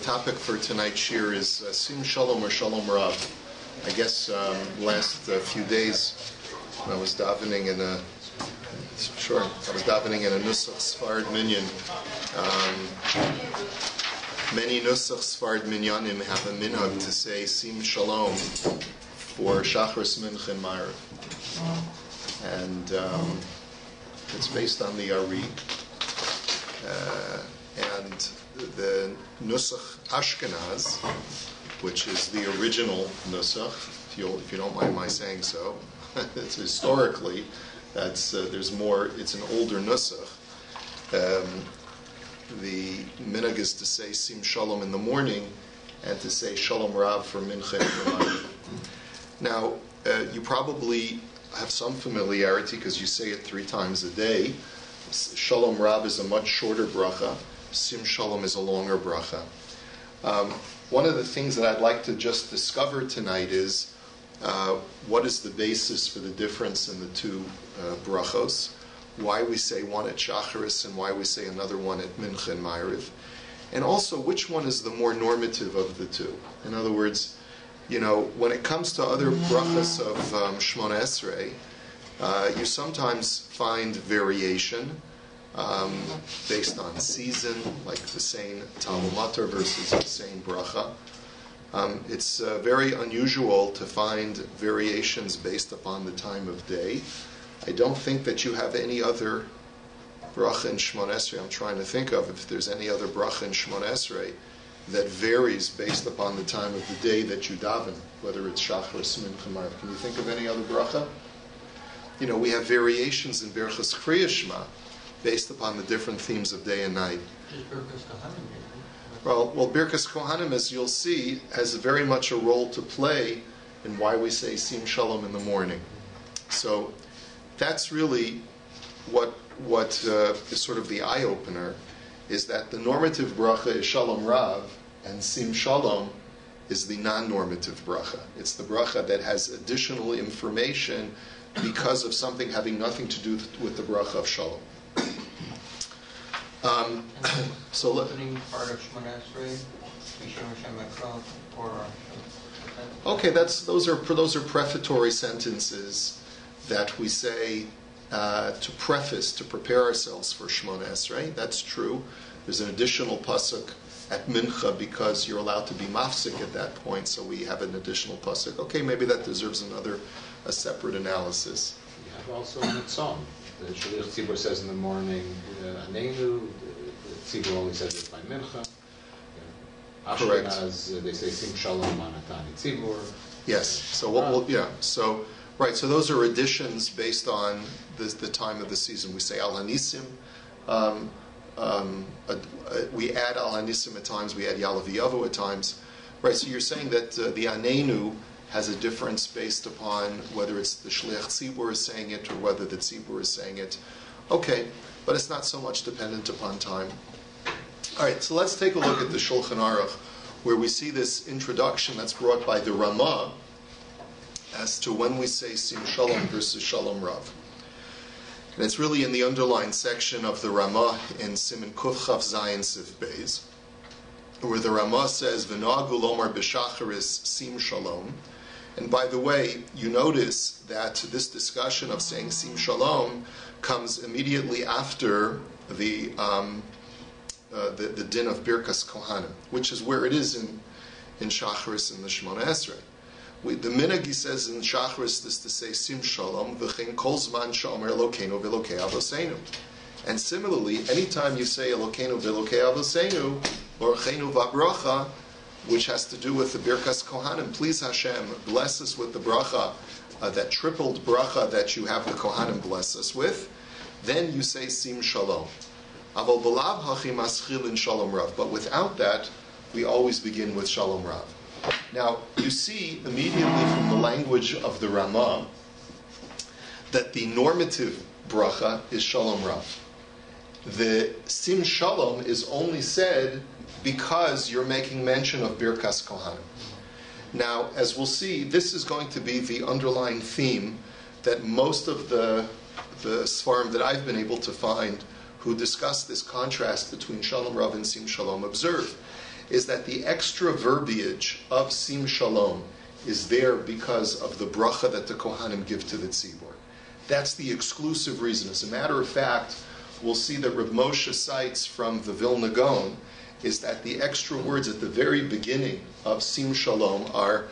topic for tonight's shiur is Sim Shalom or Shalom Rav. I guess last few days I was davening in a Nusach Sfard Minyan. Many Nusach Sfard Minyanim have a minhag to say Sim Shalom for Shachris Mincha and Ma'ariv, and it's based on the Ari. And the Nusach Ashkenaz, which is the original Nusach, if you don't mind my saying so, it's historically, there's more. It's an older Nusach. The minhag is to say Sim Shalom in the morning, and to say Shalom Rav for Mincha and Ma'ariv. Now, you probably have some familiarity because you say it 3 times a day. Shalom Rav is a much shorter bracha. Sim Shalom is a longer bracha. One of the things that I'd like to just discover tonight is what is the basis for the difference in the two brachos, why we say one at Shacharis and why we say another one at Mincha and Ma'ariv, and also which one is the more normative of the two. In other words, when it comes to other brachas of Shmona Esrei, you sometimes find variation based on season, like the same Talmud Matar versus the same bracha. It's very unusual to find variations based upon the time of day. I don't think that you have any other bracha in Shmona Esrei. I'm trying to think of if there's any other bracha in Shmona Esrei that varies based upon the time of the day that you daven, whether it's Shacharis, Mincha, Ma'ariv. Can you think of any other bracha? We have variations in Berachas Kriya Shema based upon the different themes of day and night. Well, Birkas Kohanim, as you'll see, has very much a role to play in why we say Sim Shalom in the morning. So that's really what is sort of the eye-opener, is that the normative bracha is Shalom Rav, and Sim Shalom is the non-normative bracha. It's the bracha that has additional information because of something having nothing to do with the bracha of Shalom. So opening part of Shmona Esrei, okay, those are prefatory sentences that we say to prepare ourselves for Shmona Esrei. That's true. There's an additional pasuk at Mincha because you're allowed to be mafsik at that point, so we have an additional pasuk. Okay, maybe that deserves a separate analysis. We have also in the Tzom. The Shaliach Tzibur says in the morning, Anenu, the Tzibur only says it by Mincha. Ashkenaz, they say Sim Shalom Manatani Tzibur. Yes, so so those are additions based on the time of the season. We say Al Hanisim, we add Al Hanisim at times, we add Yalav Yavo at times. Right, so you're saying that the Anenu has a difference based upon whether it's the Shliach Tzibur is saying it or whether the Tzibur is saying it. Okay, but it's not so much dependent upon time. All right, so let's take a look at the Shulchan Aruch, where we see this introduction that's brought by the Ramah as to when we say Sim Shalom versus Shalom Rav. And it's really in the underlined section of the Ramah in Siman Kuf Chav Zayin Sif Beis, where the Ramah says, V'noagu lomar b'shacharis Sim Shalom. And by the way, you notice that this discussion of saying Sim Shalom comes immediately after the din of Birkas Kohanim, which is where it is in Shacharis in the Shemona Esrei. The minhag, he says in Shacharis, is to say Sim Shalom v'chein kol zman she'omer Elokeinu v'Elokei Avoseinu. And similarly, anytime you say Elokeinu v'Elokei Avoseinu, Barucheinu v'Bracha, which has to do with the Birkas Kohanim, please Hashem, bless us with the bracha, that tripled bracha that you have the Kohanim bless us with, then you say Sim Shalom. Aval b'lav hachi maschilin Shalom Rav. But without that, we always begin with Shalom Rav. Now, you see immediately from the language of the Ramah that the normative bracha is Shalom Rav. The Sim Shalom is only said because you're making mention of Birkas Kohanim. Now, as we'll see, this is going to be the underlying theme that most of the Sfarim that I've been able to find who discuss this contrast between Shalom Rav and Sim Shalom observe. is that the extra verbiage of Sim Shalom is there because of the bracha that the Kohanim give to the tzibur. That's the exclusive reason. As a matter of fact, we'll see that Reb Moshe cites from the Vilna Gaon is that the extra words at the very beginning of Sim Shalom are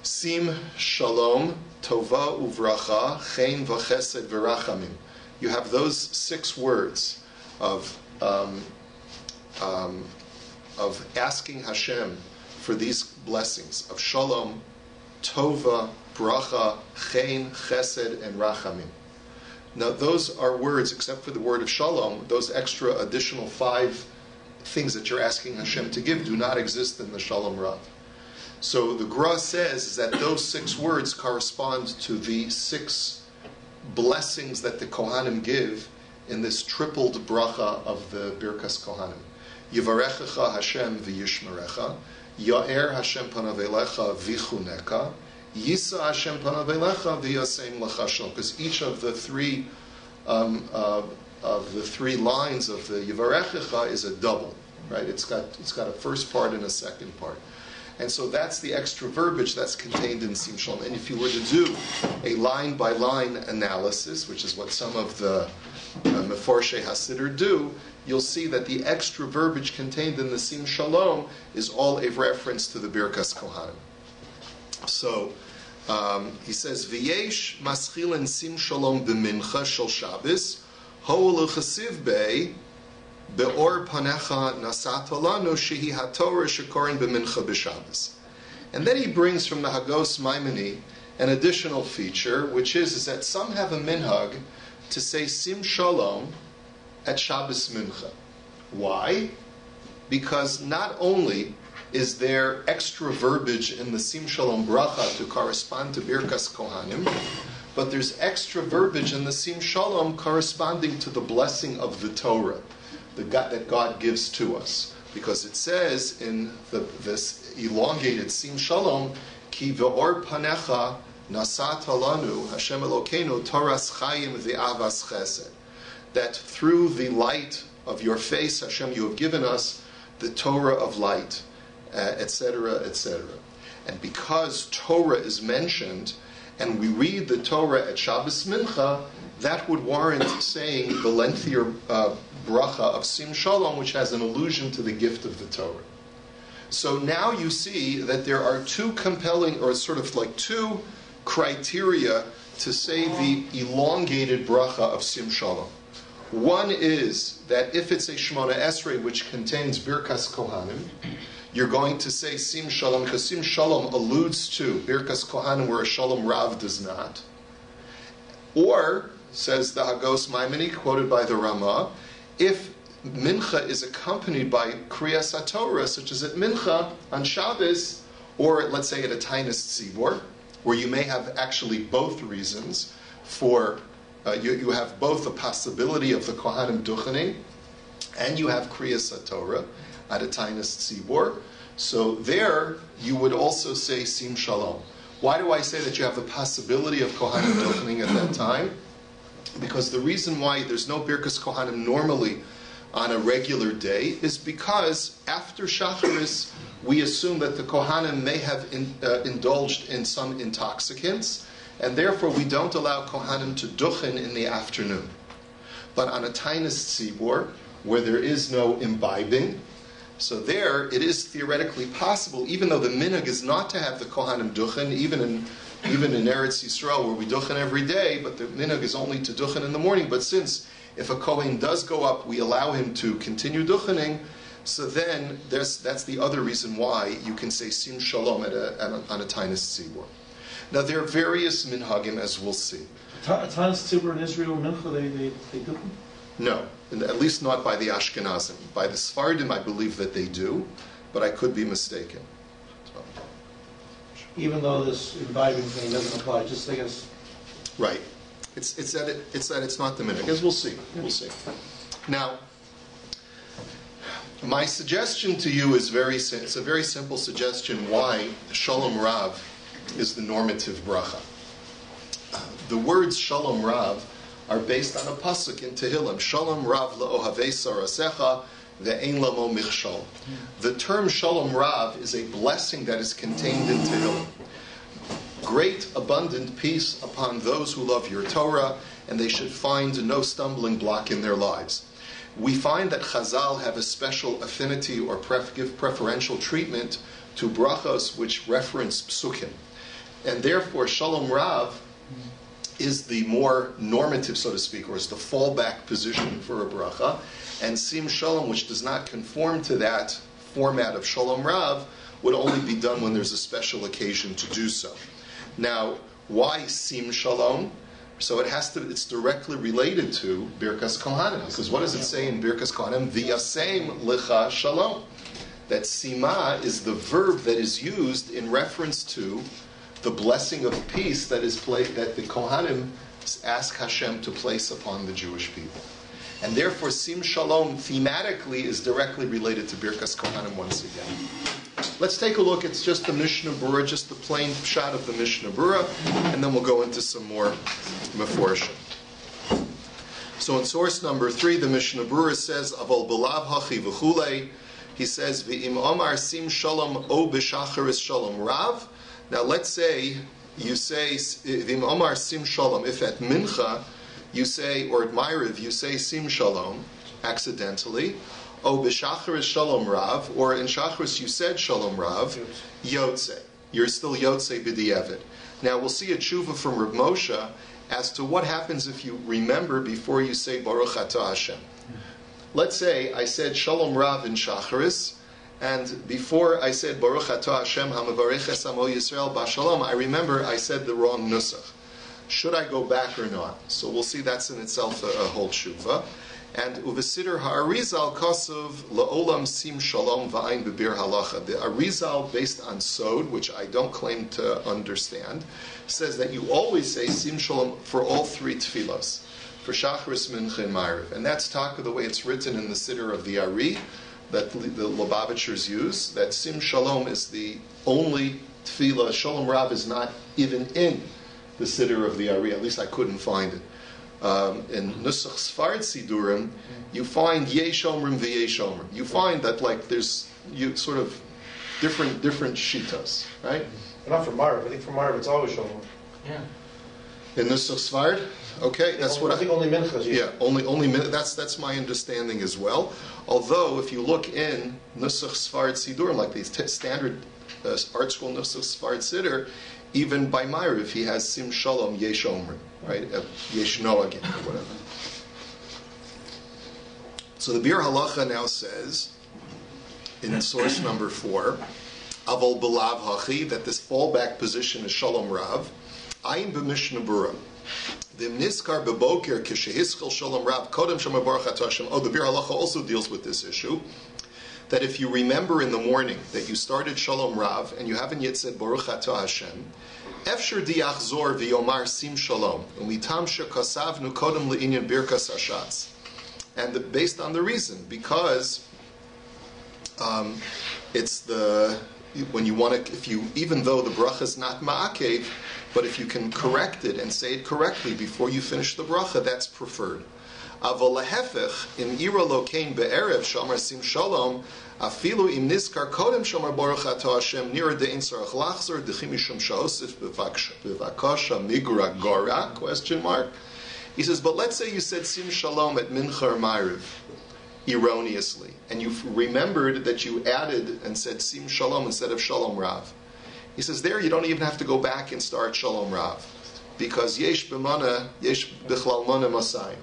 Sim Shalom, Tova Uvracha, Chen V'Chesed V'Rachamim. You have those 6 words of asking Hashem for these blessings of Shalom, Tova, Bracha, Chen, Chesed, and Rachamim. Now those are words, except for the word of Shalom, those extra additional 5 things that you're asking Hashem to give do not exist in the Shalom Rav. So the Gra says is that those 6 words correspond to the 6 blessings that the Kohanim give in this tripled bracha of the Birkas Kohanim. Yivarechecha Hashem v'yishmerecha, Ya'er Hashem panav elecha v'chuneka, Yisa Hashem panav elecha v'yaseim lecha shalom. Because each of the 3 lines of the Yivarechecha is a double, right? It's got a first part and a second part. And so that's the extra verbiage that's contained in Sim Shalom. And if you were to do a line-by-line analysis, which is what some of the Meforshei Hasidur do, you'll see that the extra verbiage contained in the Sim Shalom is all a reference to the Birkas Kohanim. So he says, V'yesh maschilin Sim Shalom b'mincha shel Shabbos, ho'elu chasiv bei, Be'or panecha nasata lanu shehi haTorah shekorin b'mincha b'Shabbos. And then he brings from the Hagos Maimoni an additional feature, which is that some have a minhag to say Sim Shalom at Shabbos Mincha. Why? Because not only is there extra verbiage in the Sim Shalom bracha to correspond to Birkas Kohanim, but there's extra verbiage in the Sim Shalom corresponding to the blessing of the Torah that God gives to us. Because it says in this elongated Sim Shalom, Ki ve'or panecha nasat lanu Hashem Elokeinu Toras Chayim ve'avas Chesed. That through the light of your face, Hashem, you have given us the Torah of light, etc., etc. And because Torah is mentioned, and we read the Torah at Shabbos Mincha, that would warrant saying the lengthier bracha of Sim Shalom, which has an allusion to the gift of the Torah. So now you see that there are 2 compelling, or sort of like 2 criteria to say the elongated bracha of Sim Shalom. One is that if it's a Shemona Esrei, which contains Birkas Kohanim, you're going to say Sim Shalom, because Sim Shalom alludes to Birkas Kohanim where a Shalom Rav does not. Or, says the Hagos Maimoni, quoted by the Ramah, if Mincha is accompanied by Kriyas HaTorah, such as at Mincha on Shabbos, or let's say at a Tainis Tzibor, where you may have actually both reasons for, you have both the possibility of the Kohanim duchening, and you have Kriyas HaTorah at a Tainis Tzibor. So there, you would also say Sim Shalom. Why do I say that you have the possibility of Kohanim duchening at that time? Because the reason why there's no Birkas Kohanim normally on a regular day is because after Shacharis, we assume that the Kohanim may have indulged in some intoxicants, and therefore we don't allow Kohanim to duchen in the afternoon. But on a Tainis Tzibor, where there is no imbibing, so there it is theoretically possible, even though the minhag is not to have the Kohanim duchen, even in Eretz Yisrael where we duchen every day, but the minhag is only to duchen in the morning. But since if a Kohen does go up, we allow him to continue duchening, so then that's the other reason why you can say Sim Shalom on a Tainis Tzibor. Now there are various minhagim, as we'll see. Tainis Tzibor in Israel, Mincha, they do? No, at least not by the Ashkenazim. By the Sephardim, I believe that they do, but I could be mistaken. So. Even though this imbibing thing doesn't apply, just I guess. Right. It's that it's not the minhag. As we'll see. We'll see. Now, my suggestion to you is it's a very simple suggestion why Shalom Rav is the normative bracha. The words Shalom Rav are based on a pasuk in Tehillim. Shalom Rav la'ohavei sarasecha ve'ein lamo michshol. The term Shalom Rav is a blessing that is contained in Tehillim. Great, abundant peace upon those who love your Torah, and they should find no stumbling block in their lives. We find that Chazal have a special affinity or give preferential treatment to brachos which reference psukim. And therefore, Shalom Rav is the more normative, so to speak, or is the fallback position for a bracha. And Sim Shalom, which does not conform to that format of Shalom Rav, would only be done when there's a special occasion to do so. Now, why Sim Shalom? So it's directly related to Birkas Kohanim, because what does it say in Birkas Kohanim? V'yasem lecha shalom. That Sima is the verb that is used in reference to the blessing of peace that the Kohanim ask Hashem to place upon the Jewish people. And therefore, Sim Shalom thematically is directly related to Birkas Kohanim once again. Let's take a look. It's just the Mishnah Berurah, just the plain shot of the Mishnah Berurah, and then we'll go into some more meforshim. So in source number 3, the Mishnah Berurah says, Avol belav hachi v'chulei. He says, V'im omar sim shalom o b'shacharis shalom rav. Now let's say you say, V'im omar sim shalom, if at mincha you say, or at Ma'ariv you say sim shalom, accidentally, O b'shacharis shalom rav, or in shacharis you said shalom rav, yotze. You're still yotze b'di'evet. Now we'll see a tshuva from Reb Moshe as to what happens if you remember before you say Baruch Atah Hashem. Let's say I said shalom rav in shacharis, and before I said Baruch Atah Hashem hamavarech es amo Yisrael b'shalom, I remember I said the wrong nusach. Should I go back or not? So we'll see that's in itself a whole tshuva. And uvesider ha'arizal kosov la'olam sim shalom va'ayin bebir halacha. The Arizal, based on Sod, which I don't claim to understand, says that you always say sim shalom for all 3 tefillos, for shacharis, mincha, and ma'ariv. And that's taka the way it's written in the siddur of the Ari that the Lubavitchers use. That sim shalom is the only tefillah. Shalom Rav is not even in the siddur of the Ari. At least I couldn't find it. In Nusach Sfard Sidurim, you find Yesh Omrim v'Yesh Omrim. You find that there's sort of different shitas, right? But not for Ma'ariv. I think for Ma'ariv it's always Shalom. Yeah. In Nusach Sfard, okay, that's what I think only Minchas. Yeah, only that's my understanding as well. Although if you look in Nusach Sfard Sidurim, like these standard art school Nusach Sfard Siddur, even by Ma'ariv he has Sim Shalom Yesh Omrim. Right, Yesh No again, or whatever. So the Bir Halacha now says, in source number 4, Avol Belav Hachi, that this fallback position is Shalom Rav. Ayin b'Mishnah Berurah. The Niskar b'Boker kishehiskal Shalom Rav Kodem Shema Baruch Atah Hashem. Oh, the Bir Halacha also deals with this issue. That if you remember in the morning that you started Shalom Rav and you haven't yet said Baruch Atah Hashem, Efshir diachzor v'yomar sim shalom umitam shekasavnu kodem le'inyan birkas hashatz, and based on the reason, because it's when you want to, even though the bracha is not ma'akev, but if you can correct it and say it correctly before you finish the bracha, that's preferred. Avol lehefech in ira lokein be'erev shamar sim shalom. Afilu im niskar kodem shamar baruch atah Hashem nira de'in sarach lachzor dechim mishum sha'osif b'vakasha migra gora, question mark. He says, but let's say you said sim shalom at mincha or ma'ariv erroneously, and you remembered that you added and said sim shalom instead of shalom rav. He says there you don't even have to go back and start shalom rav, because yesh b'mana yesh bichlal mana masayim,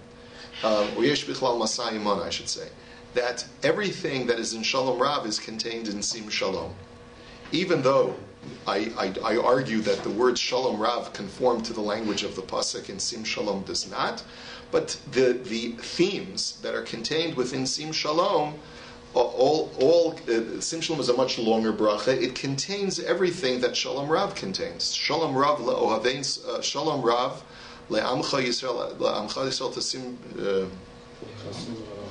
or yesh bichlal masayim mana, I should say, that everything that is in Shalom Rav is contained in Sim Shalom. Even though I argue that the word Shalom Rav conform to the language of the Pasuk and Sim Shalom does not, but the themes that are contained within Sim Shalom, Sim Shalom is a much longer bracha. It contains everything that Shalom Rav contains. Shalom Rav le'ohavein, Shalom Rav le'amcha Yisrael,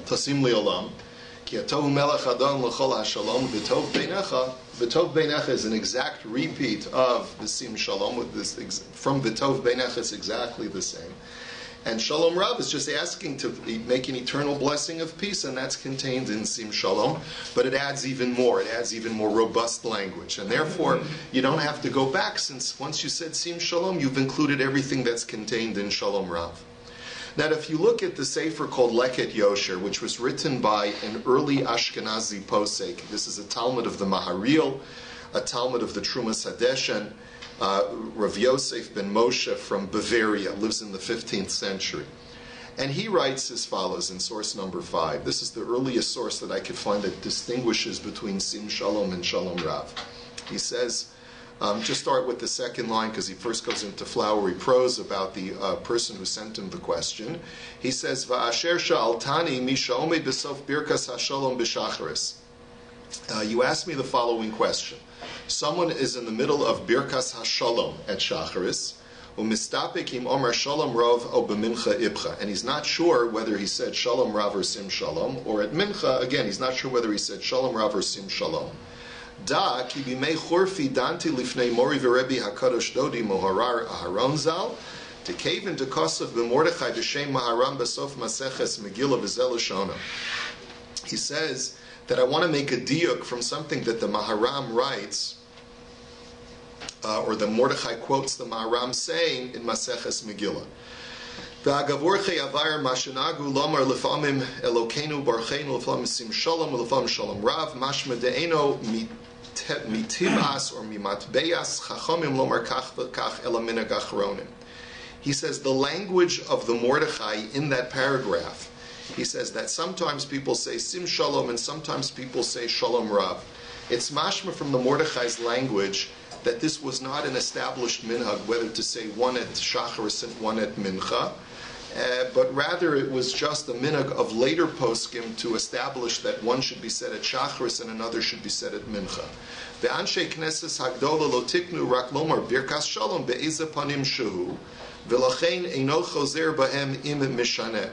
Tasim li'olam, ki atohu melech adon l'chol ha'shalom, v'tov beinecha. V'tov beinecha is an exact repeat of the Sim Shalom. With this, from v'tov beinecha, it's exactly the same. And Shalom Rav is just asking to make an eternal blessing of peace, and that's contained in Sim Shalom. But it adds even more. It adds even more robust language. And therefore, you don't have to go back, since once you said Sim Shalom, you've included everything that's contained in Shalom Rav. Now, if you look at the sefer called Leket Yosher, which was written by an early Ashkenazi posek, this is a Talmud of the Maharil, a Talmud of the Trumas Hadeshen, Rav Yoseph ben Moshe from Bavaria, lives in the 15th century. And he writes as follows in source number 5. This is the earliest source that I could find that distinguishes between Sim Shalom and Shalom Rav. He says, just start with the second line, because he first goes into flowery prose about the person who sent him the question. He says, Va'asher sha'altani mi sha'omei b'sof birkas ha'shalom b'shacharis. You asked me the following question. Someone is in the middle of Birkas HaShalom at Shacharis, u'mistapik im Omer Shalom Rav o b'mincha ibcha, and he's not sure whether he said Shalom Rav or Sim Shalom, or at Mincha, again, he's not sure whether he said Shalom Rav or Sim Shalom. Da ki bimei chorfi danti lifnei mori v'rebi hakadosh dodi moharar aharon zal, tekevin dekosav b'mordechai b'shem maharam b'sof maseches megillah v'zel shona. He says that I want to make a diuk from something that the Maharam writes, or the Mordechai quotes the Maharam saying in Maseches Megillah. V'agavurchei avar mashanagu lomar lefamim Elokeinu barcheinu lefamim sim shalom lefamim shalom rav mashma de'eno mitibas or mimatbeyas chachamim lomar kach v'kach elaminag achronim. He says the language of the Mordechai in that paragraph, he says that sometimes people say Sim Shalom and sometimes people say Shalom Rav. It's mashma from the Mordechai's language that this was not an established minhag, whether to say one at Shacharis and one at Mincha, but rather it was just a minhag of later poskim to establish that one should be said at Shacharis and another should be said at Mincha. The Anshe Knesses Hagdola lo tiknu rak lomar birkas Shalom be'eza panim shehu v'lachein eino chozer bahem im mishaneh.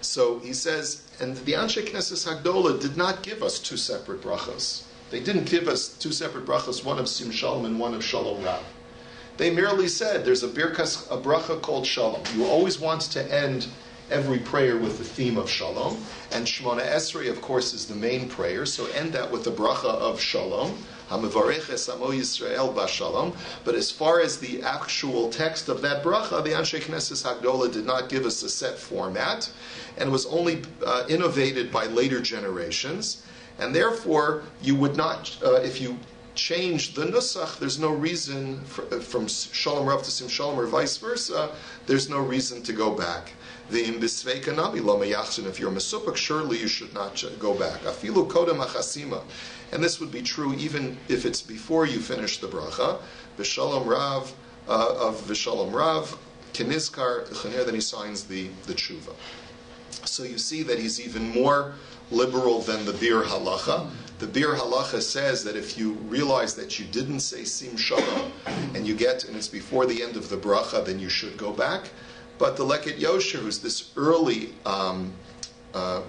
So he says, and the Anshe Knesses Hagdola did not give us two separate brachos. They didn't give us two separate brachos, one of Sim Shalom and one of Shalom Rav. They merely said there's a bracha called Shalom. You always want to end every prayer with the theme of Shalom, and Shemona Esrei, of course, is the main prayer, so end that with the bracha of Shalom. HaMevareches Amo Yisrael Bashalom. But as far as the actual text of that bracha, the Anshe Knesses Hagdola did not give us a set format, and was only innovated by later generations. And therefore, you would not, if you change the nusach, there's no reason from Shalom Rav to Sim Shalom or vice versa, there's no reason to go back. If you're mesupak, surely you should not go back. Afilu kodem achasima. And this would be true even if it's before you finish the bracha. V'shalom Rav, of V'shalom Rav, kinizkar, then he signs the tshuva. So you see that he's even more liberal than the Bir Halacha. The Bir Halacha says that if you realize that you didn't say Sim Shalom and it's before the end of the bracha, then you should go back. But the Leket Yosher, who's this early,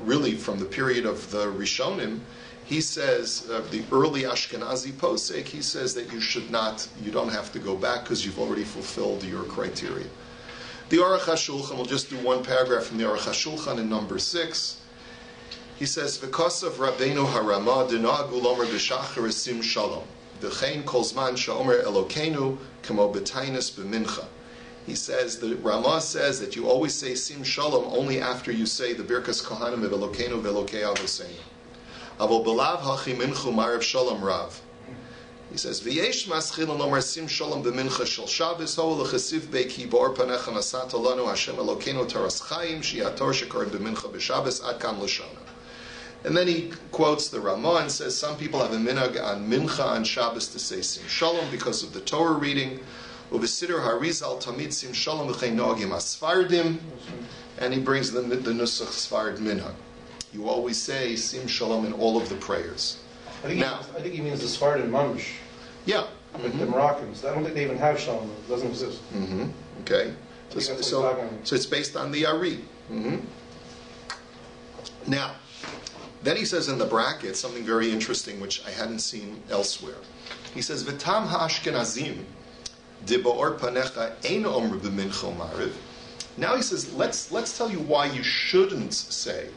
really from the period of the Rishonim, he says, the early Ashkenazi posek, he says that you don't have to go back because you've already fulfilled your criteria. The Aruch HaShulchan, we'll just do one paragraph from the Aruch HaShulchan in number 6. He says, "V'kosav Rabbeinu Harama d'nagu lomer b'shachar Sim Shalom v'chein kol zman sha'omer Elokeinu kamo b'tainus b'mincha." He says, the Rama says that you always say Sim Shalom only after you say the Birkas Kohanim of Elokeinu v'Elokei Avoseinu. Avol b'lav hachi minchu marav Shalom Rav. He says, "V'yesh maschil lomer Sim Shalom b'mincha shel Shabbos ho l'chesiv beiki ba'or panecha nasata lanu Hashem Elokeinu taras chayim shi'ator shekorim b'mincha b'Shabbos ad kan l'shana." And then he quotes the Ramah and says some people have a minhag on Mincha on Shabbos to say Sim Shalom because of the Torah reading. Uvesider Harizal Tamid Sim Shalom v'chein noagim asfardim, and he brings the Nusach Sfard minhag. You always say Sim Shalom in all of the prayers. I think he means the Sfardim Mamish. Yeah. Mm-hmm. The Moroccans. I don't think they even have Shalom. It doesn't exist. Mm-hmm. Okay. So it's based on the Ari. Mm-hmm. Now, then he says in the bracket something very interesting which I hadn't seen elsewhere. He says, "V'tam ha'ashkenazim di ba'or panecha ein omer b'mincha mariv Now he says, let's tell you why you shouldn't say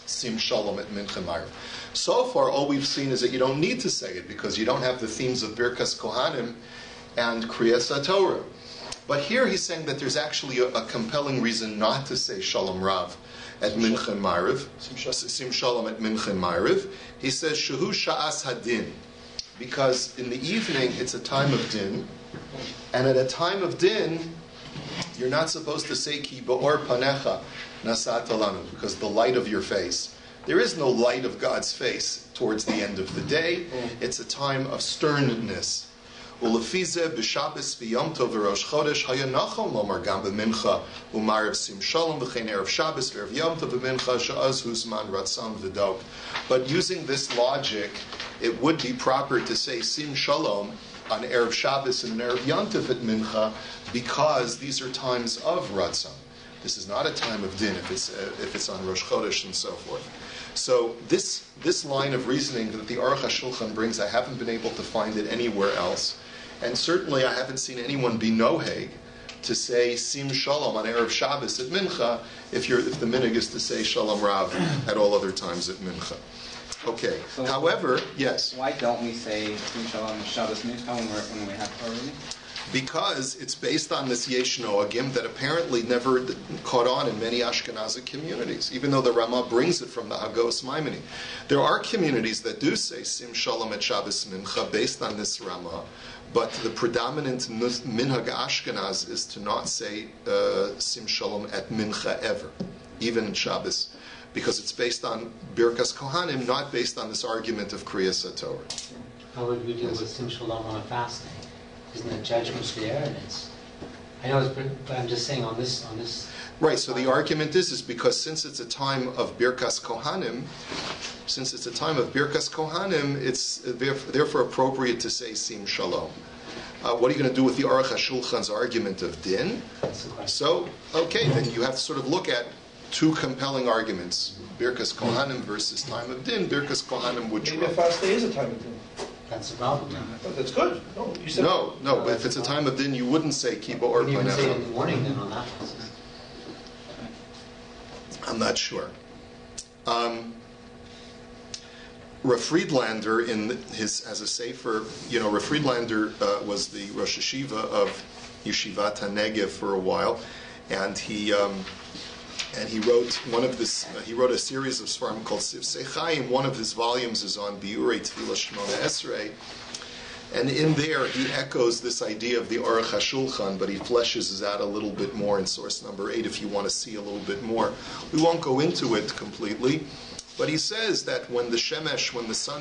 Sim Shalom at Mincha Ma'ariv. So far, all we've seen is that you don't need to say it because you don't have the themes of Birkas Kohanim and Kriyas HaTorah. But here he's saying that there's actually a compelling reason not to say Shalom Rav at Mincha Ma'ariv, Sim Shalom at Mincha Ma'ariv. He says, Shehu Sha'as Hadin, because in the evening it's a time of din, and at a time of din, you're not supposed to say Ki Ba'or Panecha Nasat Alanu, because the light of your face. There is no light of God's face towards the end of the day. It's a time of sternness. Ulefize b'Shabbos v'Yom Tov v'Rosh Chodesh hayanachon lomar gam b'mincha u'marav sim shalom v'chein erev Shabbos v'erev Yom Tov b'mincha she'az huzman ratzon v'dog. But using this logic, it would be proper to say sim shalom on erev Shabbos and erev Yom Tov at mincha, because these are times of ratzon. This is not a time of din if it's on Rosh Chodesh and so forth. So this line of reasoning that the Aruch HaShulchan brings, I haven't been able to find it anywhere else. And certainly I haven't seen anyone be noheg to say Sim Shalom on Erev Shabbos at Mincha if the minhag is to say Shalom Rav at all other times at Mincha. Okay. So however, yes. Why don't we say Sim Shalom on Shabbos Mincha when we have already? Because it's based on this Yesh Noagim that apparently never caught on in many Ashkenazic communities, even though the Ramah brings it from the Hagos Maimoni. There are communities that do say Sim Shalom at Shabbos Mincha based on this Ramah, but the predominant minhag Ashkenaz is to not say Sim Shalom at Mincha ever, even in Shabbos, because it's based on Birkas Kohanim, not based on this argument of Kriyas HaTorah. How would we deal with Sim Shalom on a fast day? Isn't the judgment there? And I know but I'm just saying on this. Right. So the argument is because since it's a time of Birkas Kohanim, it's therefore appropriate to say Sim Shalom. What are you going to do with the Aruch HaShulchan's argument of din? So, okay, then you have to sort of look at two compelling arguments: Birkas Kohanim versus time of din. Birkas Kohanim would Maybe a trump. fast day is a time of din. That's the problem. But that's good. No, you said No, but if it's a time of din, you wouldn't say Kiba or You can say it in Panecha. the morning then on that basis. I'm not sure. Rav Friedlander has a sefer. Rav Friedlander was the Rosh Yeshiva of Yeshivat HaNegev for a while, and he wrote he wrote a series of svarim called Sivsei Chaim. One of his volumes is on Biurei Tefillah Shemona Esrei, and in there he echoes this idea of the Aruch HaShulchan, but he fleshes it out a little bit more in source number 8 if you want to see a little bit more. We won't go into it completely, but he says that when the sun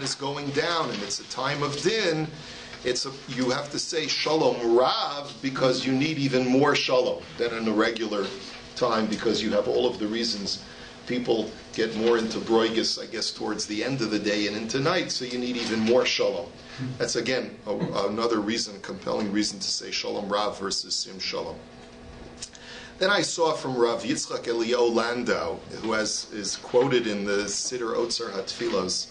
is going down and it's a time of din, you have to say Shalom Rav because you need even more Shalom than in a regular time, because you have all of the reasons. People get more into broigus, I guess, towards the end of the day and into night, so you need even more Shalom. That's, again, another compelling reason to say Shalom Rav versus Sim Shalom. Then I saw from Rav Yitzchak Eliyahu Landau, who is quoted in the Siddur Otzar HaTfilos.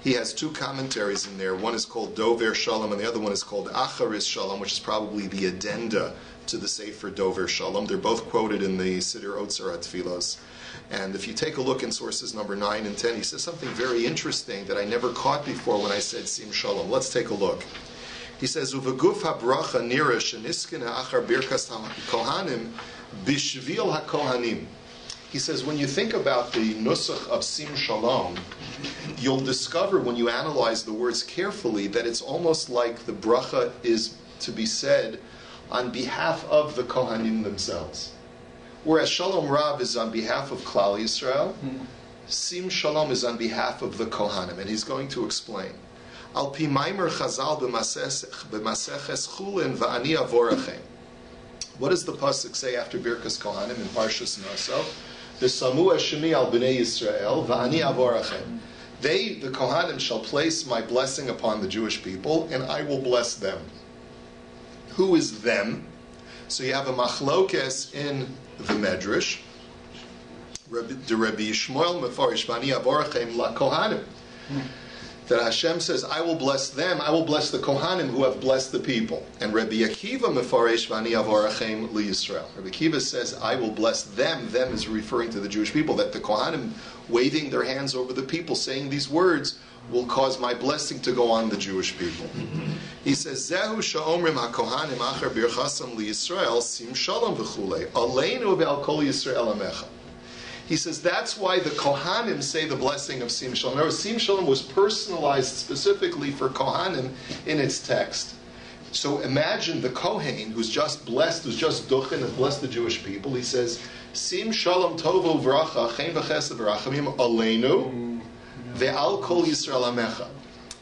He has two commentaries in there. One is called Dover Shalom, and the other one is called Acharis Shalom, which is probably the addenda to the Sefer Dover Shalom. They're both quoted in the Siddur Otzar HaTfilos. And if you take a look in sources number 9 and 10, he says something very interesting that I never caught before when I said Sim Shalom. Let's take a look. He says, Uvaguf habracha nirish aniskina achar birkas kohanim bishvil hakohanim. He says, when you think about the nusach of Sim Shalom, you'll discover when you analyze the words carefully that it's almost like the bracha is to be said on behalf of the Kohanim themselves. Whereas Shalom Rav is on behalf of Klal Yisrael, Sim Shalom is on behalf of the Kohanim, and he's going to explain. Al pi maimer chazal b'maseches chulin va'ani avorachem. What does the pasuk say after Birkas Kohanim in Parshas Naso? V'samu Hashemi al b'nei Yisrael va'ani avorachem. They, the Kohanim, shall place my blessing upon the Jewish people, and I will bless them. Who is them? So you have a machlokes in the Medrash. The Rabbi Shmuel Mefarish Vani Avorachem La Kohanim. that Hashem says, I will bless them, I will bless the Kohanim who have blessed the people. And Rabbi Akiva mefaresh v'ani avorachem liYisrael. Rabbi Akiva says, I will bless them. Them is referring to the Jewish people, that the Kohanim waving their hands over the people, saying these words, will cause my blessing to go on the Jewish people. He says, Zehu sha'omrim ha'kohanim achar birchasam liYisrael sim shalom v'chulei aleinu ve'al kol Yisrael amecha. He says that's why the Kohanim say the blessing of Sim Shalom. Remember, Sim Shalom was personalized specifically for Kohanim in its text. So imagine the Kohen who's just blessed, who's just duchen and blessed the Jewish people. He says, Sim Shalom Tovo V'racha Chen V'chesed V'rachamim Aleinu Ve'al Kol Yisrael Amecha.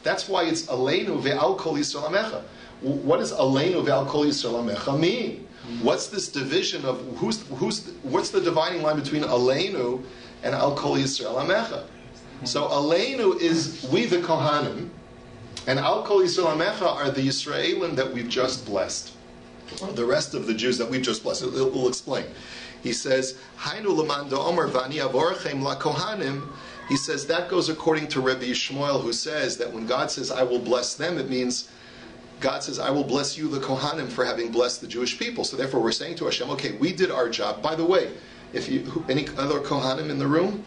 That's why it's Aleinu Ve'al Kol Yisrael Amecha. What does Aleinu Ve'al Kol Yisrael Amecha mean? What's this division of what's the dividing line between Aleinu and Al Kol Yisrael Amecha? So Aleinu is we the Kohanim, and Al Kol Yisrael Amecha are the Yisraelim that we've just blessed. The rest of the Jews that we've just blessed. We'll explain. He says, Hainu Laman Da'omer Vani Avorachem La Kohanim. He says that goes according to Rabbi Yishmael, who says that when God says I will bless them, it means God says, I will bless you, the Kohanim, for having blessed the Jewish people. So therefore we're saying to Hashem, okay, we did our job. By the way, any other Kohanim in the room?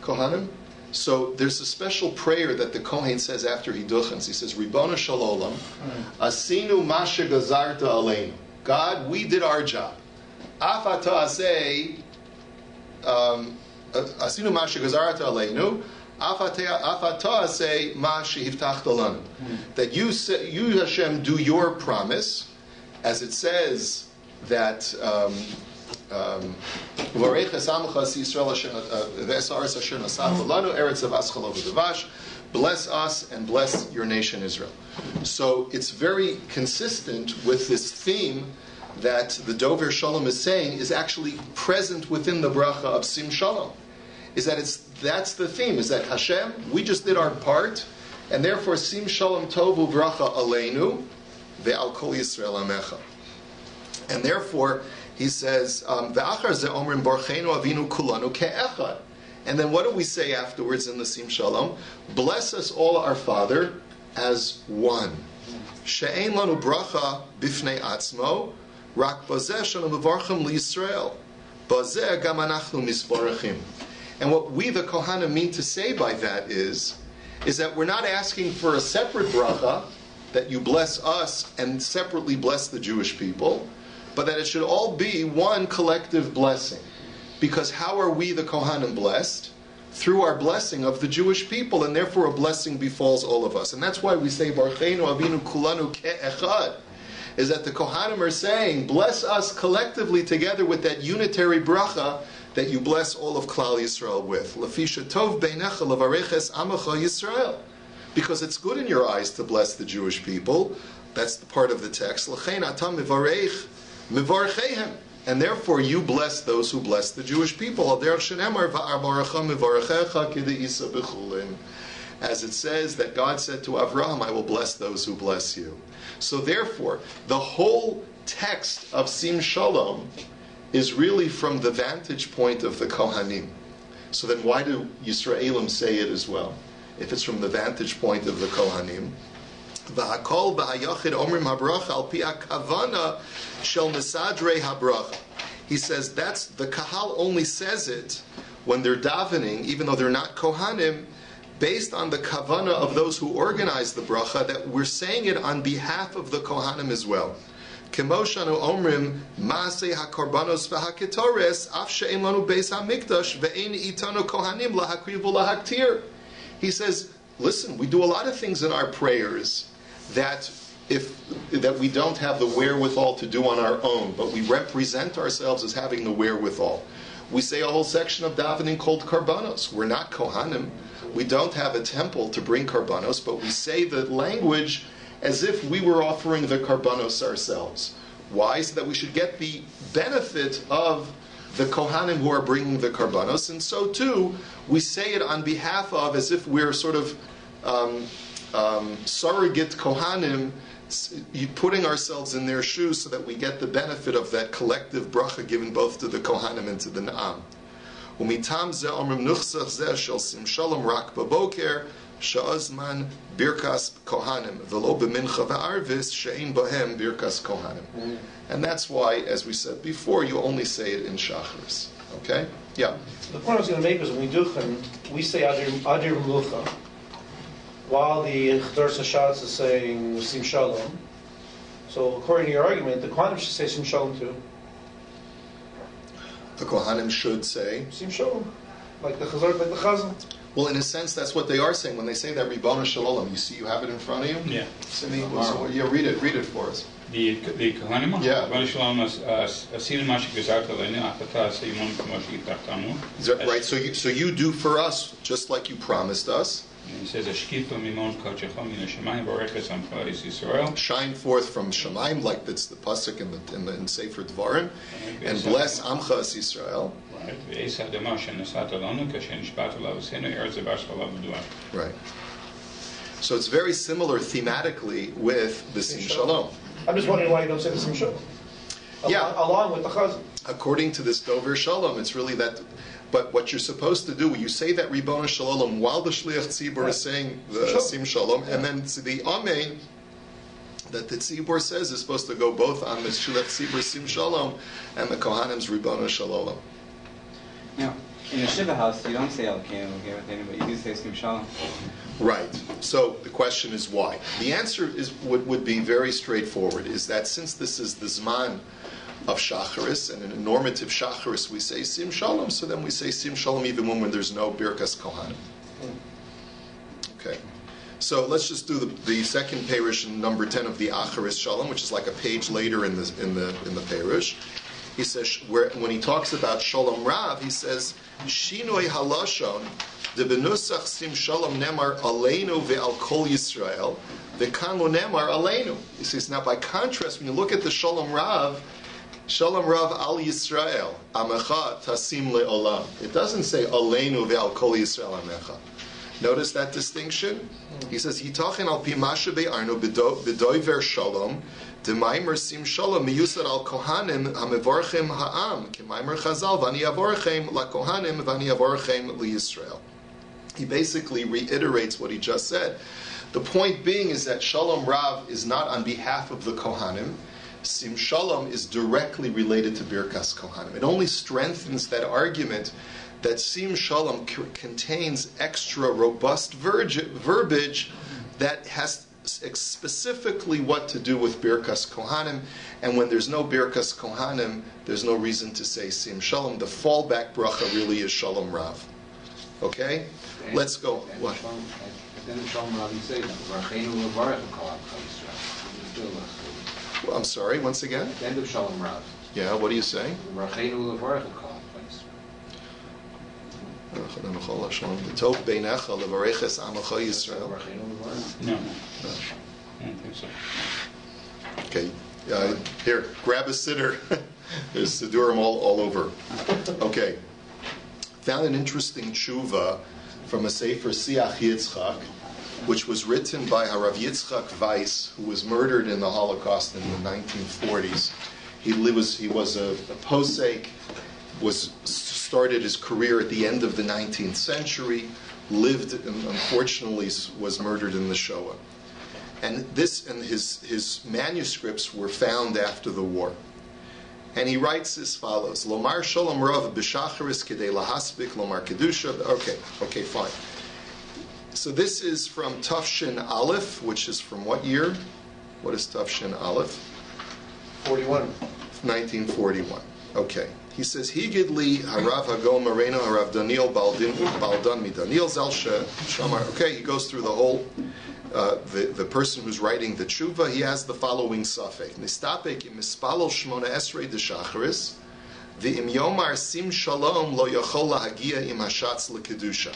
Kohanim? So there's a special prayer that the Kohen says after he duchens. He says, Ribbono shel olam, asinu mashe gazarta aleinu. God, we did our job. Af ata aseh, asinu mashe gazarta aleinu, say that you Hashem do your promise, as it says that bless us and bless your nation Israel. So it's very consistent with this theme that the Dover Shalom is saying is actually present within the bracha of Sim Shalom. Is that that's the theme, is that Hashem, we just did our part, and therefore Sim Shalom Tovu Bracha Aleinu Ve'al Kol Yisrael Amecha. And therefore, he says, Ve'achar ze omrim Borcheinu Avinu Kulanu Ke'echad. And then what do we say afterwards in the Sim Shalom? Bless us all, our Father, as one. She'ein lanu bracha bifnei atzmo, rak bazeh shanu mevarchem liYisrael. Bazeh gam anachnu misborachim. And what we, the Kohanim, mean to say by that is that we're not asking for a separate bracha, that you bless us and separately bless the Jewish people, but that it should all be one collective blessing. Because how are we, the Kohanim, blessed? Through our blessing of the Jewish people, and therefore a blessing befalls all of us. And that's why we say, Barcheinu Avinu Kulanu Ke'echad, is that the Kohanim are saying, bless us collectively together with that unitary bracha that you bless all of Klal Yisrael with. Lafisha tov beinecha levareches amacha Yisrael. Because it's good in your eyes to bless the Jewish people. That's the part of the text. L'chein atam mivarech mivarchehem. And therefore you bless those who bless the Jewish people. Al derech shenemar va'arbarecha mivarechecha k'de'isa b'chulin. As it says that God said to Avraham, I will bless those who bless you. So therefore, the whole text of Sim Shalom is really from the vantage point of the Kohanim. So then why do Yisraelim say it as well? If it's from the vantage point of the Kohanim. V'hakol b'hayachid omrim habracha al pi hakavana shel mesadrei habracha. He says that's, the Kahal only says it when they're davening, even though they're not Kohanim, based on the kavana of those who organize the bracha, that we're saying it on behalf of the Kohanim as well. Kemoshanu omrim maaseh hakorbanos v'haketores af she'en lanu beis hamikdash ve'en itanu kohanim lahakriv u'lahaktir. He says, listen, we do a lot of things in our prayers that we don't have the wherewithal to do on our own, but we represent ourselves as having the wherewithal. We say a whole section of davening called karbanos. We're not kohanim. We don't have a temple to bring karbanos, but we say the language as if we were offering the karbanos ourselves. Why? So that we should get the benefit of the Kohanim who are bringing the karbanos, and so too, we say it on behalf of, as if we're sort of surrogate Kohanim, putting ourselves in their shoes so that we get the benefit of that collective bracha given both to the Kohanim and to the Na'am. Umitam ze omrim nuchsach ze shel sim shalom rak baboker she'azman birkas kohanim v'lo b'mincha v'arvis she'ein bohem birkas kohanim. And that's why, as we said before, you only say it in shacharis. Okay? Yeah. The point I was going to make was when we do Chen, we say Adir Mlucha, while the Ch'dor Sashatz is saying Sim Shalom. So according to your argument, the Kohanim should say Sim Shalom too. The Kohanim should say. Sim Shalom, like the Chazan. Well, in a sense, that's what they are saying when they say that Ribono Shalom. You see, you have it in front of you. Yeah. Simi, yeah, read it for us. Die Kohanim, Yeah. Rabbi Shalom, Asin Mashi Gesagt Aleinu, Achata Seimon K'moshi Yitartanu. Is that right? So you do for us just like you promised us. He says, Ashkifa Mimon Kodechecha Min HaShamayim V'Oreches Amcha Yisrael. Shine forth from Shemaim, like that's the pasuk in Sefer Dvarim, and bless Amcha as Yisrael. Right. Ve'es Hadama Shenesat Alanu Kashen Shpat Alav Senu Eretz Zabash Alav V'Duach. Right. So it's very similar thematically with the Sim Shalom. I'm just wondering why you don't say the Sim Shalom. Yeah. Along with the Chazan. According to this Dover Shalom, it's really that. But what you're supposed to do, you say that Ribono Shalom while the Shliach Tzibur is saying the Sim Shalom, and then the Amen that the Tzibur says is supposed to go both on the Shliach Tzibur Sim Shalom and the Kohanim's Ribono Shalom. Now, in the Shiva house, you don't say Elkeinu, but you do say Sim Shalom. Right. So the question is why? The answer would be very straightforward, is that since this is the Zman of Shacharis, and in a normative Shacharis we say Sim Shalom, so then we say Sim Shalom even when there's no Birkas Kohanim. Okay. So let's just do the second parish, number 10 of the Acharis Shalom, which is like a page later in the parish. He says, when he talks about Shalom Rav, he says, Shinoi halashon, de benusach Sim Shalom nemar aleinu ve'al kol Yisrael, ve'kan lo nemar aleinu. He says, now by contrast, when you look at the Shalom Rav al Yisrael, amecha tasim le'olam. It doesn't say aleinu ve'al kol Yisrael amecha. Notice that distinction? He says, Yitachin al pi masha be'arnu b'doiver shalom, Demaimer sim shalom miyusar al kohanim hamevorchem ha'am, kemaimer chazal vani avorchem la kohanim vani avorchem li Yisrael. He basically reiterates what he just said. The point being is that Shalom Rav is not on behalf of the Kohanim. Sim Shalom is directly related to Birkas Kohanim. It only strengthens that argument that Sim Shalom contains extra robust verbiage that has specifically what to do with Birkas Kohanim, and when there's no Birkas Kohanim, there's no reason to say Sim Shalom. The fallback bracha really is Shalom Rav. Okay? Let's go. What? Then the Shalom Rav you say that Varcheinu levarech kol Yisrael. I'm sorry, once again? At the end of Shalom Rav. Yeah, what are you saying? Varcheinu levarech kol Tov beinecha levareches amecha Yisrael. No. I don't think so. Okay, here, grab a sitter. There's Sidurim all over. Okay. Found an interesting tshuva from a Sefer Siach Yitzchak, which was written by Harav Yitzchak Weiss, who was murdered in the Holocaust in the 1940s. He was a posek, started his career at the end of the 19th century, lived and unfortunately was murdered in the Shoah. And his manuscripts were found after the war. And he writes as follows: Lomar Shalom Rav b'Shacharis kedei lahaspik Lomar Kedusha. Okay, fine. So this is from Tafshin Aleph, which is from what year? What is Tafshin Aleph? 41. 1941. Okay. He says, Higidli Harav Hagol Moreno Harav Daniel Baldan Midaniel Zelsha Shamar. Okay, he goes through the whole. The person who's writing the tshuva, he has the following suffix: Nistapek im mispalol shmona esrei de shacharis, v'im yomar sim shalom lo yachol lahagia im hashatz lekedusha.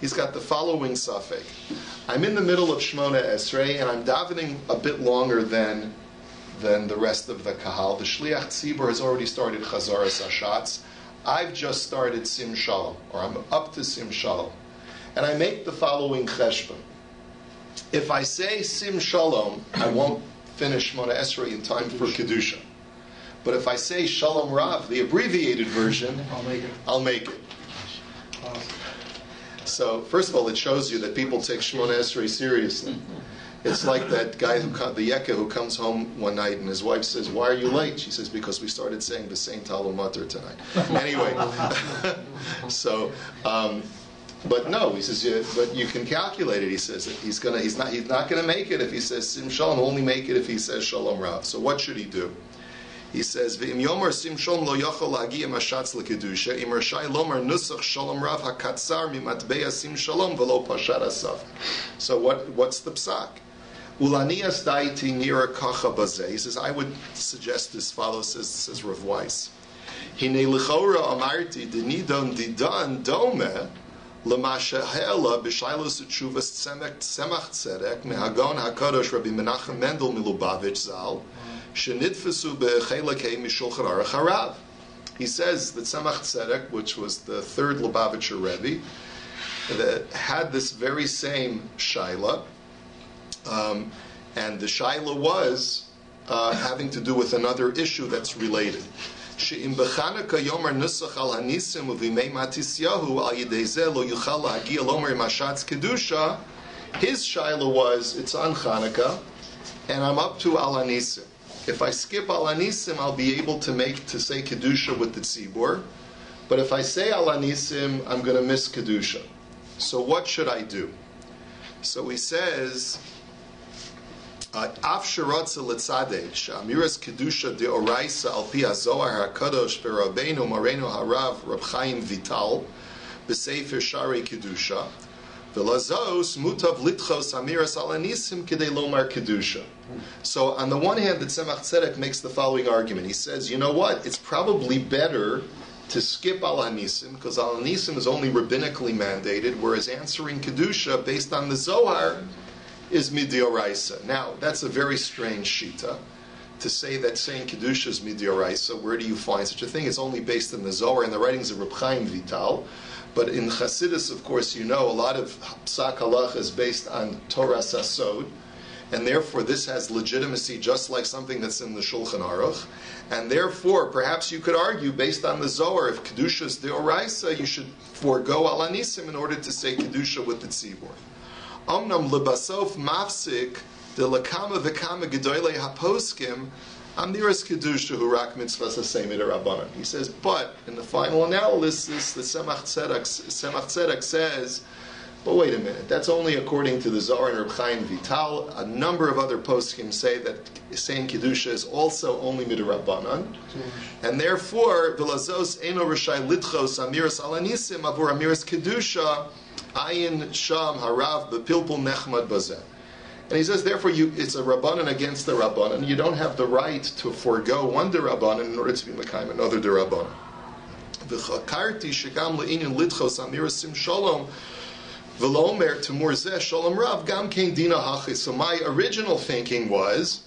He's got the following suffix: I'm in the middle of Shmona Esrei, and I'm davening a bit longer than the rest of the kahal. The shliach tzibur has already started chazaras hashatz. I've just started sim shalom, or I'm up to sim shalom, and I make the following cheshbon. If I say Sim Shalom, I won't finish Shmona Esrei in time for Kedusha. But if I say Shalom Rav, the abbreviated version, I'll make it. So first of all, it shows you that people take Shemona Esrei seriously. It's like that guy the Yekka who comes home one night and his wife says, "Why are you late?" She says, "Because we started saying the same Talmud Mater tonight." Anyway, so, but no, he says, yeah, but you can calculate it. He says he's not gonna make it if he says Sim Shalom. He'll only make it if he says Shalom Rav. So what should he do? He says, "V'im yomer Sim Shalom lo yachol lagiya mashatz lekedusha im rashai lomer nusach Shalom Rav hakatzar mimatbeya Sim Shalom v'lo pashat asaf." So what's the psak? Ulanias daiti nira kacha bazeh. He says, I would suggest as follows, says Rav Weiss. Hine lichora amarti dinidon didan dome l'mashahela b'shailos utshuvas semach tzedek mehagon hakadosh Rabbi Menachem Mendel Milubavitch Zal shenitfesu be'chelakei mishulchan aruch harav. He says that Semach Tzedek, which was the third Lubavitcher Rebbe, that had this very same shaila. And the shaila was having to do with another issue that's related. She'im b'chanukah yomer nusach al hanisim uvimei matisyahu al yidei zeh lo yuchal lahagia lomer mashatz kedusha. His shaila was, it's on Chanukah, and I'm up to al hanisim. If I skip al hanisim, I'll be able to say kedusha with the tzibur. But if I say al hanisim, I'm going to miss kedusha. So what should I do? So he says, Af shiratza letzadeh she'amiras kedusha deoraisa al pi hazohar hakadosh v'Rabbeinu Moreno harav Rab Chaim Vital b'sefer Sharei Kedusha v'lazos mutav litchos amiras al anisim kedei lomar kedusha. So on the one hand, the Tzemach Tzedek makes the following argument. He says, you know what? It's probably better to skip al anisim because al anisim is only rabbinically mandated, whereas answering kedusha based on the Zohar is midioraisa. Now, that's a very strange shita, to say that saying Kedusha is midioraisa. Where do you find such a thing? It's only based in the Zohar and the writings of Reb Chaim Vital. But in Chassidus, of course, you know, a lot of Psak Halach is based on Torah Sasod, and therefore this has legitimacy just like something that's in the Shulchan Aruch. And therefore, perhaps you could argue, based on the Zohar, if Kedusha is deoraisa, you should forego al anisim in order to say Kedusha with the tzibur. Omnam lebasof mafsik de lakama v'kama gedoyle haposkim amniras kedusha hu rak mitzvahs hasemi derabbanan. He says, but in the final analysis, the Semach Tzedek says, but wait a minute, that's only according to the Zohar and Reb Chaim Vital. A number of other poskim say that saying kedusha is also only midrabbanan, and therefore v'lazos eno rishai litchos amiras alanisim avur amiras kedusha. Ayin Sham Harav Bepilpul Nechmad Bazeh. And he says, therefore, it's a Rabbanan against the Rabbanan. You don't have the right to forego one Derabbanan in order to be Mekayim another Derabbanan. V'chakarti shegam le'inyan litchos amiras sim shalom v'lomer temur zeh shalom rav gam kein dina hachis. So my original thinking was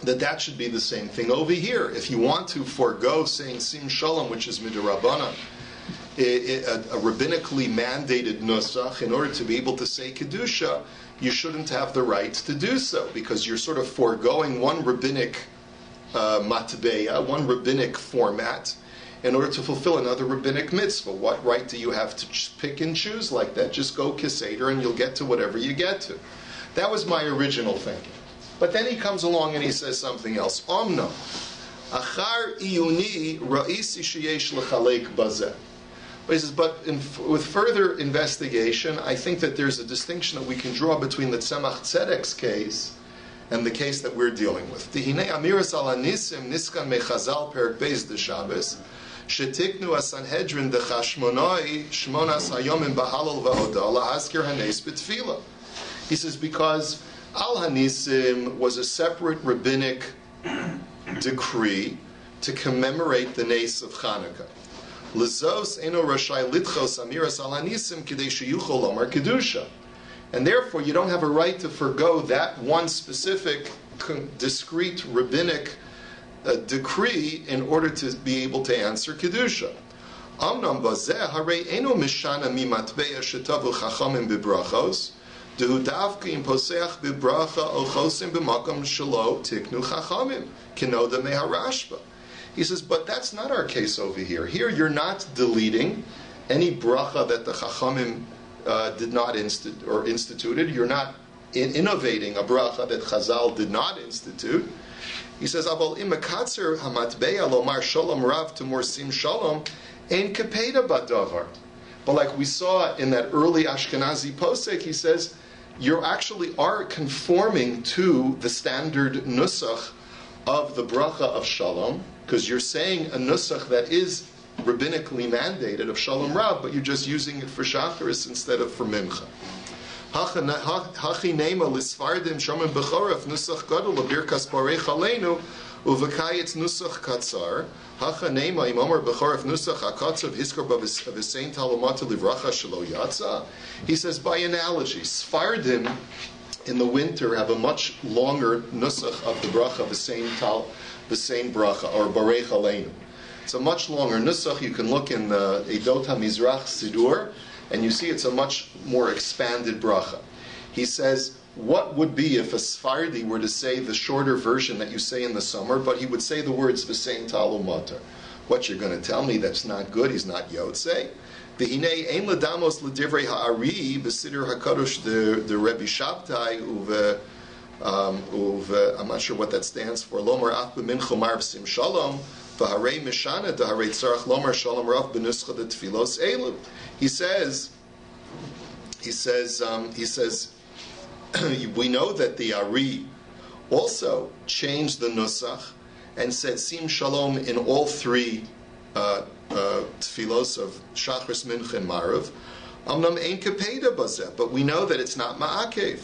that should be the same thing over here. If you want to forego saying sim shalom, which is midrabbanan, a rabbinically mandated nusach, in order to be able to say kedusha, you shouldn't have the right to do so, because you're sort of foregoing one rabbinic matbeya, one rabbinic format, in order to fulfill another rabbinic mitzvah. What right do you have to pick and choose like that? Just go kiseder and you'll get to whatever you get to. That was my original thinking. But then he comes along and he says something else. Omno, achar iyuni ra'isi sheyesh lechalek bazeh. But he says, with further investigation, I think that there's a distinction that we can draw between the Tzemach Tzedek's case and the case that we're dealing with. Tihine amiras al anisim niskan mechazal perik beis de Shabbos shetiknu asanhedrin de chashmonoi shmonas hayomim bahalal va'odah lahazkir hanes b'tfila. He says, because al hanisim was a separate rabbinic decree to commemorate the Nes of Chanukah. Lezos eno rashai litchos amiras al hanisim kidei sheyuchol lomar kedusha, and therefore you don't have a right to forgo that one specific discrete rabbinic decree in order to be able to answer kedusha. Amnam bazeh harei eno mishana mimatbeya shetavu chachamim bibrachos dehu davka im poseach bibracha ochosim b'makam shelo tiknu chachamim kinoda meharashba. He says, but that's not our case over here. Here you're not deleting any bracha that the Chachamim instituted. You're not innovating a bracha that Chazal did not institute. He says, "Aval im makatzer hamatbeya lomar shalom rav to sim shalom ein kapeda badavar." But like we saw in that early Ashkenazi posek, he says, you actually are conforming to the standard nusach of the bracha of shalom, because you're saying a nusach that is rabbinically mandated of shalom rav, but you're just using it for shacharis instead of for mincha. Hachi nema lisfardim shomim b'choref nusach gadol l'birkas barei chaleinu uvekayitz nusach katzar. Hacha nema imamar b'choref nusach hakatzar v'hiskor b'visein talomata livracha shelo yatza. He says by analogy, Sfardim in the winter have a much longer nusach of the bracha v'sein bracha or barei chaleinu. It's a much longer nusach. You can look in the Eidot HaMizrach Sidur, and you see it's a much more expanded bracha. He says, what would be if a Sephardi were to say the shorter version that you say in the summer, but he would say the words v'sein talu matar? What, you're going to tell me that's not good? He's not Yotzei? V'hinei ein ledamos l'divrei ha'ari b'siddur hakadosh the Rebbe Shabtai I'm not sure what that stands for. Lomar af b'mincha mar v'sim shalom v'harei mishana d'harei tzarach lomar shalom rav b'nuscha d'tfilos elu. He says, we know that the Ari also changed the nusach and said sim shalom in all three tfilos of shachris, mincha, and marav. Amnam ein kapeda bazeh, but we know that it's not ma'akev.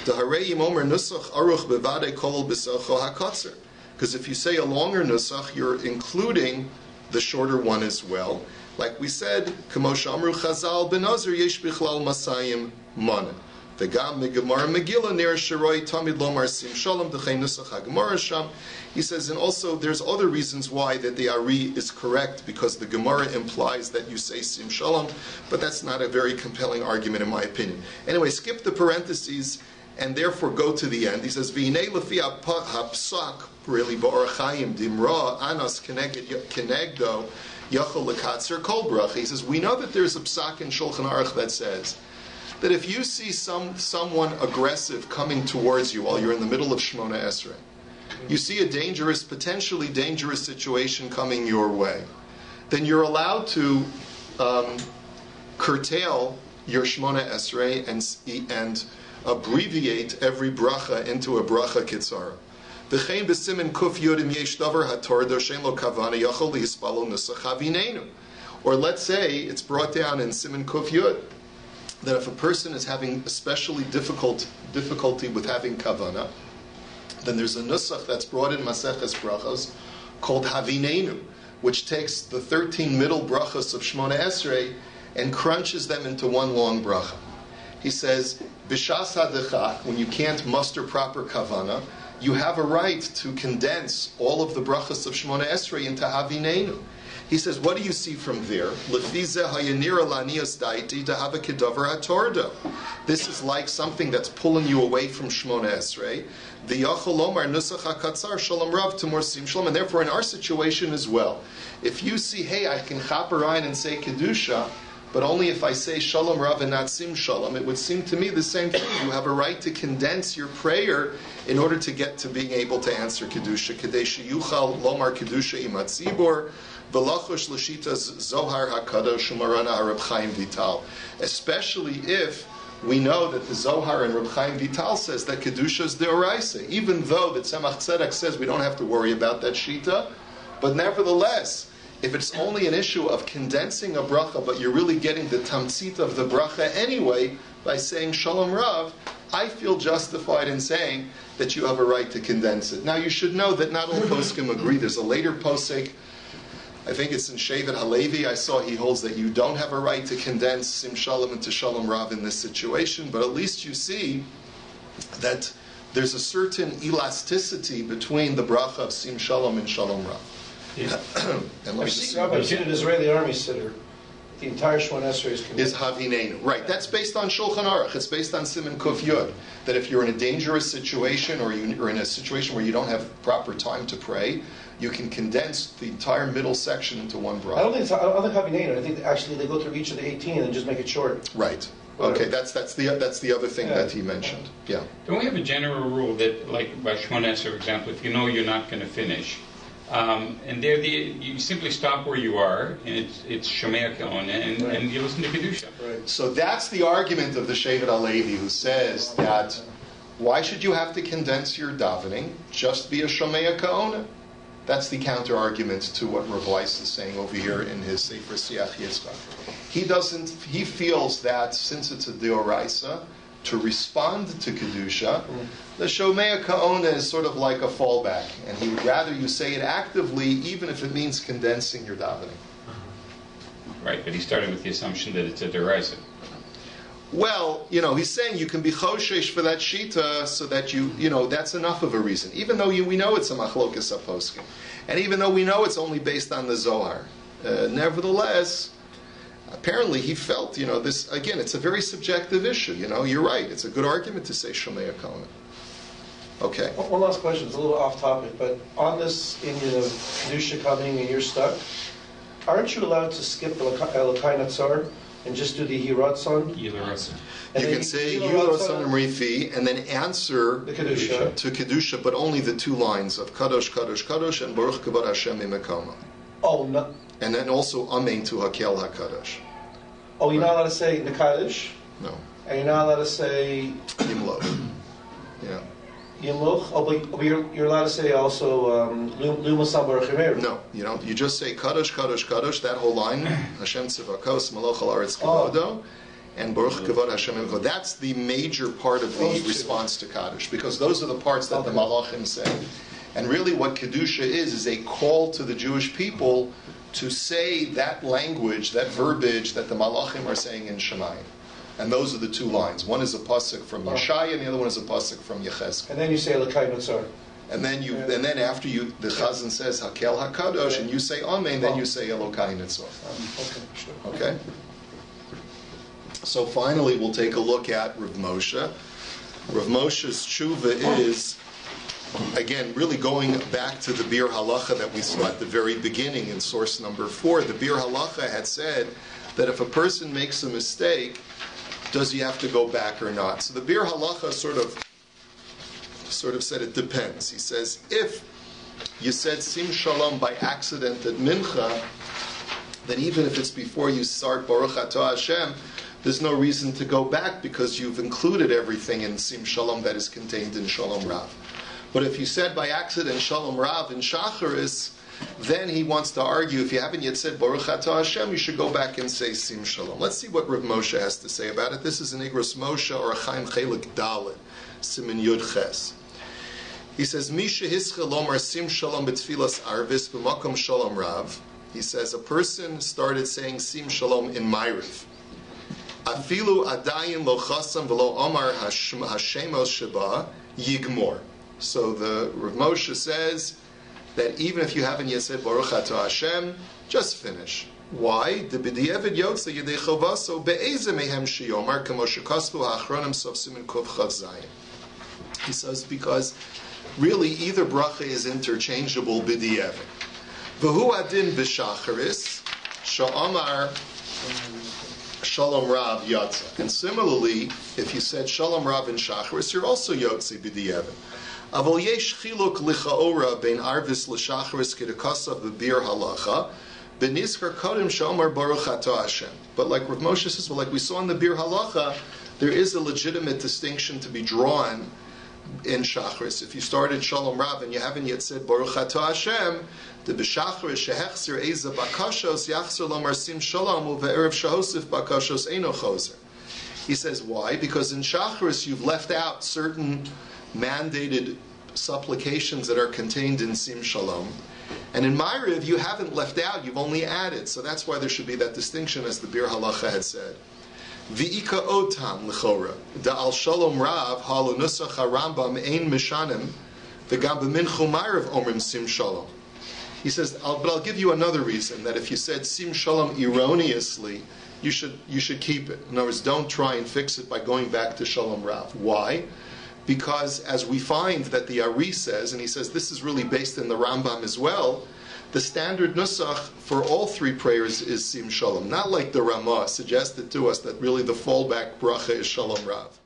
D'harei yimomer nusach aruch bevade kol b'socho hakotzer. Because if you say a longer nusach, you're including the shorter one as well. Like we said, K'mosh Amru Chazal Benazir Yesh Bichlal Masayim Mana. V'gam Megamar Megillah Ner Shiroi Tamid Lomar Sim Shalom D'chei Nusach HaGemara Sham. He says, and also there's other reasons why that the Ari is correct, because the Gemara implies that you say Sim Shalom, but that's not a very compelling argument in my opinion. Anyway, skip the parentheses and therefore go to the end. He says, V'hinei Lefi HaPsak really Ba'or Chaim Dimra Anas Kenegdo Yachol Lekatzer Kol Bracha. He says, we know that there's a psak in Shulchan Aruch that says that if you see someone aggressive coming towards you while you're in the middle of Shmona Esrei, you see a potentially dangerous situation coming your way, then you're allowed to curtail your Shmona Esrei and abbreviate every bracha into a bracha kitzara. V'chein b'simin kuf yodim yesh davar hatordo shein lo kavana yachol lihispalo nusach havinenu. Or let's say it's brought down in simin kuf yod that if a person is having especially difficulty with having kavana, then there's a nusach that's brought in Maseches Brachos called havinenu, which takes the 13 middle brachos of Shmona Esrei and crunches them into one long bracha. He says, b'shas hadechak, when you can't muster proper kavana, you have a right to condense all of the brachas of Shmona Esrei into Havinenu. He says, what do you see from there? This is like something that's pulling you away from Shmona Esrei. And therefore in our situation as well, if you see, hey, I can chaperine and say Kedusha, but only if I say Shalom Rav and not Sim Shalom, it would seem to me the same thing. You have a right to condense your prayer in order to get to being able to answer Kedusha. Kadesh Yuchal Lomar Kedusha Imat Zibor, V'lachosh L'shitas Zohar HaKadosh Umarana HaReb Chaim Vital. Especially if we know that the Zohar and Reb Chaim Vital says that Kedusha is Deoraisa. Even though that Tzemach Tzedek says we don't have to worry about that Shita, but nevertheless, if it's only an issue of condensing a bracha, but you're really getting the tamtzit of the bracha anyway by saying Shalom Rav, I feel justified in saying that you have a right to condense it. Now you should know that not all poskim agree. There's a later posek, I think it's in Shevet Halevi, I saw he holds that you don't have a right to condense Sim Shalom into Shalom Rav in this situation, but at least you see that there's a certain elasticity between the bracha of Sim Shalom and Shalom Rav. Yeah. And let me just see. Rabbi, in an Israeli army sitter, the entire Shmona Esrei is Havinenu. Right, that's based on Shulchan Aruch. It's based on Siman Kuf Yud. That if you're in a dangerous situation or you're in a situation where you don't have proper time to pray, you can condense the entire middle section into one bracha. I don't think Havinenu. I think actually they go through each of the 18 and just make it short. Right. Okay, that's the other thing that he mentioned. Yeah. Don't we have a general rule that, like by Shmones, for example, if you know you're not going to finish, and you simply stop where you are, and it's Shomea Ke'ona, and you listen to Kedusha. Right. So that's the argument of the Shevet HaLevi, who says that why should you have to condense your davening? Just be a Shomea Ke'ona. That's the counter argument to what Rav Weiss is saying over here in his Sefer Siach Yitzchak. He feels that since it's a Deoraisa, to respond to Kedusha, the Shomea Ke'ona is sort of like a fallback, and he would rather you say it actively, even if it means condensing your davening. Right, but he's starting with the assumption that it's a derisive. Well, he's saying you can be choshesh for that shita, so that that's enough of a reason. Even though we know it's a machlokas aposkim, and even though we know it's only based on the Zohar, nevertheless, apparently he felt, this again. It's a very subjective issue. You're right. It's a good argument to say Shomea Ke'ona. Okay. One last question. It's a little off topic, but on this Indian of Kedusha coming and you're stuck, aren't you allowed to skip Elokai Natsar and just do the Hiratzon? Yilaratson. You can say Yilaratson Rifi and then answer the Kedusha to Kedusha, but only the two lines of Kadosh, Kadosh, Kadosh, and Baruch Kavod Hashem Imekoma. Oh, no. And then also Amen to Hakel HaKadosh. Oh, you're not allowed to say Nekadosh? No. And you're not allowed to say Yimlo. Yeah. Yimluch? Oh, but you're allowed to say also Luma Sambar Chimeru. No, you don't. You just say Kadosh, Kadosh, Kadosh, that whole line, Hashem Tzivakos, Malach al Aretz Kavodo, and Baruch Kavod Hashem Imekoma. That's the major part of the response to Kaddish, because those are the parts that the Malachim say. And really what Kedusha is a call to the Jewish people to say that language, that verbiage that the Malachim are saying in Shemayim. And those are the two lines. One is a pasuk from Yeshaya, and the other one is a pasuk from Yechezkel. And then you say Elokai Natsar. And then after the Chazan says Hakel HaKadosh, and you say Amen, then you say Elokai Nitzor. Okay, sure. Okay? So finally, we'll take a look at Rav Moshe. Rav Moshe's tshuva is, again, really going back to the Bir Halacha that we saw at the very beginning in source number 4. The Bir Halacha had said that if a person makes a mistake, does he have to go back or not? So the Bir Halacha sort of said it depends. He says, if you said Sim Shalom by accident at Mincha, then even if it's before you start Baruch Atah Hashem, there's no reason to go back because you've included everything in Sim Shalom that is contained in Shalom Rav. But if you said by accident Shalom Rav in Shacharis, then he wants to argue, if you haven't yet said Baruch Atah Hashem, you should go back and say Sim Shalom. Let's see what Rav Moshe has to say about it. This is an Igros Moshe or a Chaim Chelik Dalet, Simin Yud Ches. He says, Misha Hischa Lomar Sim Shalom B'Tfilas Arvis B'Makom Shalom Rav. He says, a person started saying Sim Shalom in Ma'ariv. Afilu Adayin Lo Chasam V'Lo Omar Hashemos Sheba Yigmor. So the Rav Moshe says that even if you haven't yet said Baruch Atah Hashem, just finish. Why? The b'di'evid yotze yedei chovaso be'eze mehem sheyomar kamo shekasvu ha'achronim sof simin kov chav zayin. He says because really either bracha is interchangeable b'di'evid. V'hu adin b'shacharis sha'amar Shalom Rav yotze. And similarly, if you said Shalom Rav in shacharis, you're also yotze b'di'evid. Avol yesh chiluk lichaora bein arvis l'shacharis kedekasav b'bir halacha b'nizkar kodim shomar baruch atah Hashem. But like Rav Moshe says, like we saw in the bir halacha, there is a legitimate distinction to be drawn in shacharis. If you started Shalom Rav and you haven't yet said baruch atah Hashem, the b'shacharis shehechzer eza bakashos yachzer lomar sim shalom uve'erev shahosif bakashos eino choser. He says why? Because in shacharis you've left out certain mandated supplications that are contained in Sim Shalom. And in Ma'ariv, you haven't left out, you've only added. So that's why there should be that distinction, as the Bir Halacha had said. V'ika otam l'chora, da'al Shalom Rav, ha'lo nusach ha'rambam ein mishanim, v'gam b'minchu Ma'ariv omrim Sim Shalom. He says, but I'll give you another reason, that if you said Sim Shalom erroneously, you should keep it. In other words, don't try and fix it by going back to Shalom Rav. Why? Because as we find that the Ari says, and he says this is really based in the Rambam as well, the standard nusach for all three prayers is Sim Shalom. Not like the Ramah suggested to us that really the fallback bracha is Shalom Rav.